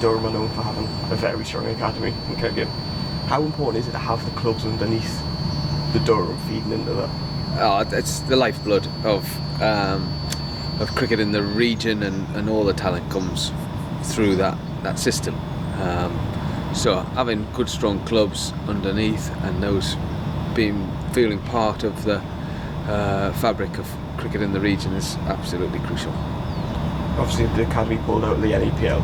Durham are known for having a very strong academy in cricket. How important is it to have the clubs underneath the Durham feeding into that? It's the lifeblood of cricket in the region, and all the talent comes through that system. So having good strong clubs underneath, and those feeling part of the fabric of cricket in the region, is absolutely crucial. Obviously the academy pulled out of the NEPL.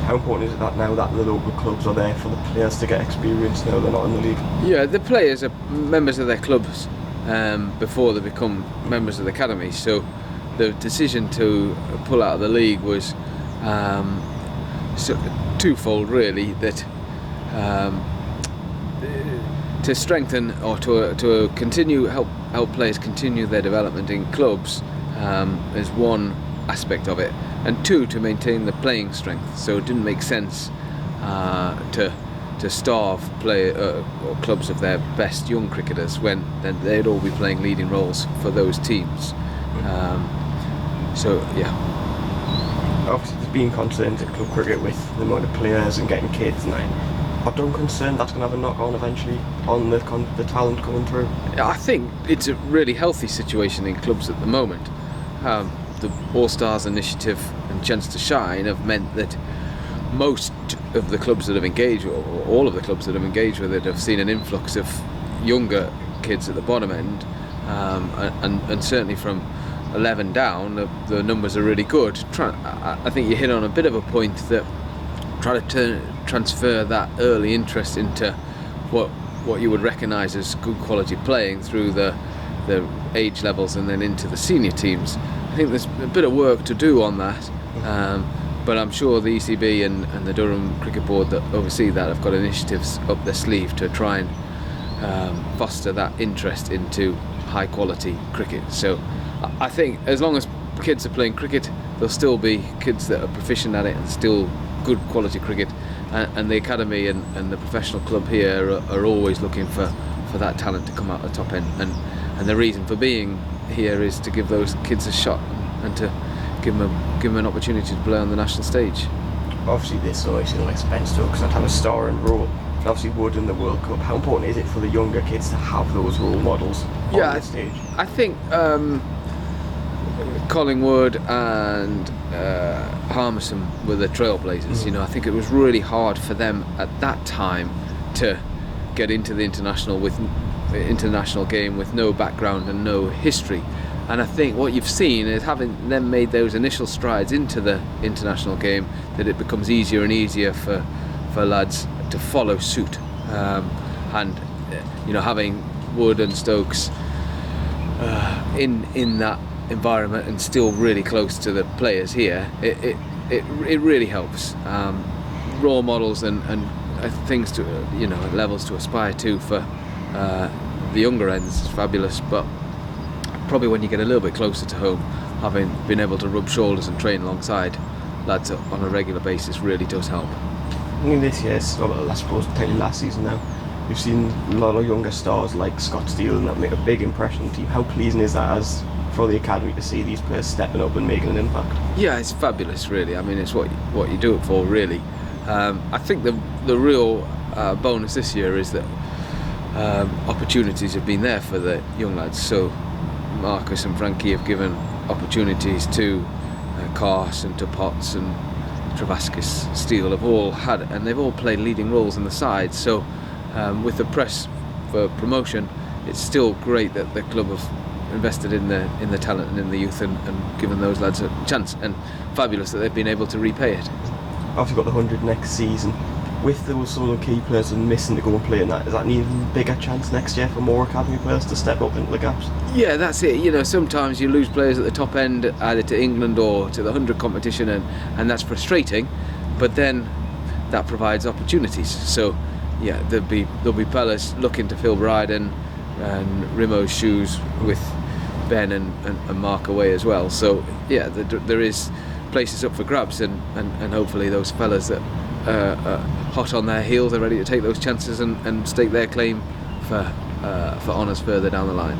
How important is it that now that the local clubs are there for the players to get experience now they're not in the league? Yeah, the players are members of their clubs before they become members of the academy, so the decision to pull out of the league was twofold really, that to strengthen or to continue help players continue their development in clubs is one aspect of it, and two, to maintain the playing strength. So it didn't make sense to starve or clubs of their best young cricketers when then they'd all be playing leading roles for those teams. So yeah. Obviously there's been concerns in club cricket with the amount of players and getting kids and that. Are you concerned that's going to have a knock-on eventually on the talent coming through? I think it's a really healthy situation in clubs at the moment. The All-Stars initiative and Chance to Shine have meant that most of the clubs that have engaged, or all of the clubs that have engaged with it, have seen an influx of younger kids at the bottom end, and certainly from 11 down the numbers are really good. I think you hit on a bit of a point, that try to transfer that early interest into what you would recognise as good quality playing through the age levels and then into the senior teams. I think there's a bit of work to do on that, but I'm sure the ECB and the Durham Cricket Board that oversee that have got initiatives up their sleeve to try and foster that interest into high quality cricket. So I think as long as kids are playing cricket, there'll still be kids that are proficient at it and still good quality cricket, and the academy and the professional club here are always looking for that talent to come out the top end, and the reason for being here is to give those kids a shot and to give them an opportunity to play on the national stage. Obviously this always expense to because I'd have a starring role, and obviously Wood in the World Cup. How important is it for the younger kids to have those role models on the stage? I think Collingwood and Harmison were the trailblazers. I think it was really hard for them at that time to get into the international game with no background and no history. And I think what you've seen is, having them made those initial strides into the international game, that it becomes easier and easier for lads to follow suit. And having Wood and Stokes in that environment and still really close to the players here, it really helps. Role models and things to levels to aspire to for the younger ends is fabulous, but probably when you get a little bit closer to home, having been able to rub shoulders and train alongside lads on a regular basis really does help. I mean, this year, I suppose last season now, you've seen a lot of younger stars like Scott Steele and that make a big impression on the team. How pleasing is that for the academy to see these players stepping up and making an impact? Yeah, it's fabulous really. I mean, it's what you do it for really. I think the real bonus this year is that opportunities have been there for the young lads. So Marcus and Frankie have given opportunities to Cars and to Potts and Travaskis, Steele have all had, and they've all played leading roles in the side. So with the press for promotion, it's still great that the club have invested in the talent and in the youth and given those lads a chance, and fabulous that they've been able to repay it. Obviously got the 100 next season. With those sort of key players and missing to go and play in that, is that an even bigger chance next year for more academy players to step up into the gaps? Yeah, that's it. Sometimes you lose players at the top end, either to England or to the 100 competition, and that's frustrating, but then that provides opportunities. So yeah, there'll be fellas looking to fill Bryden and Rimo's shoes with Ben and Mark away as well. So yeah, there is places up for grabs, and hopefully those fellas that hot on their heels are ready to take those chances and stake their claim for honours further down the line.